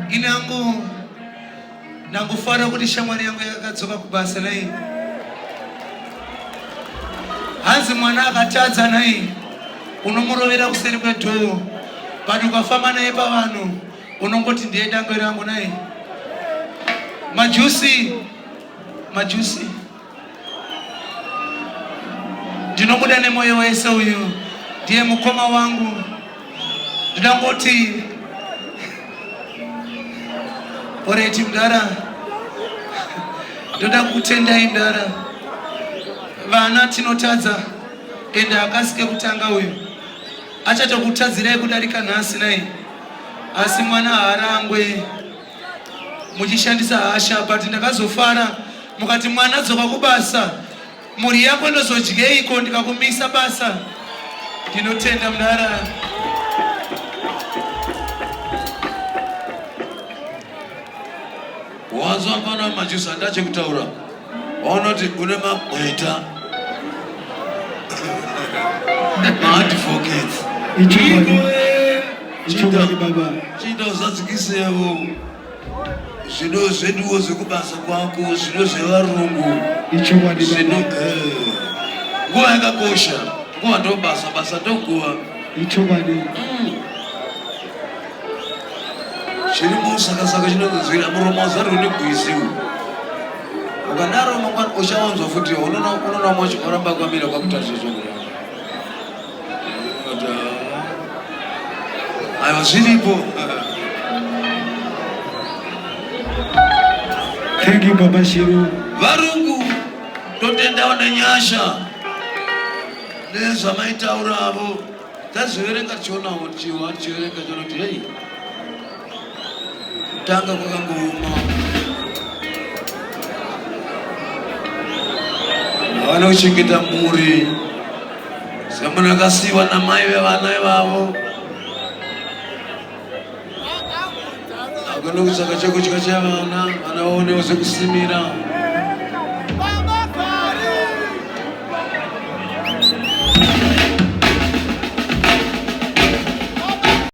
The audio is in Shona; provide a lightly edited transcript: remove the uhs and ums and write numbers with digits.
inangu nangufara kuti shamwari yangu yakadzoka kubasa nayi. Hanzi mwana akatadza nayi unomurovera kuseri kwedhoo, but ukafamba naye pavanhu unongoti ndiye dangwe rangu nayi. Majusi ndinomuda nemoyo wese, uyu ndiye mukoma wangu. Ndinangoti oreti mdara, ndoda kutendai mdara, vana tinotadza ende akasike kutanga uyu achatokutadzirai kudarika nhasi naye, asi mwana haarangwe muchishandisa hasha. But ndakazofara mukati mwana dzoka kubasa, muri yako ndozodyeiko ndikakumisa basa. Ndinotenda mdara. Wanzwa mfano majusi andache kutaura. Onoti une mabweta. Advocate. Ichobani baba. Chinda usadzikise yavo. Zvino zveduwo zvekubasa kwako, zvino zvevarungu. Ichobani baba. Nguva yakakosha. Nguva ndobasa, basa ndoguva. Ichobani. Chiri musaka chinonzwira muromo zari unegwisiwo. Ukadaro mangwana uchawanzwa futi unoona mwacho oramba kwamira kwakutarisa zvokura. Aiwa zviripo. Thank you Baba Shiru. Varungu totendawo nenyasha nezvamaitaura avo. Tazviverenga tichionawo tichiverenga tichiona kuti hei, kutanga kwakangooma. Havana kuchengeta mhuri, semunhu akasiyiwa namai vevana ivavo. Hakuna kutsvaka chekudya chavana, vana vaonewo zvekusimira.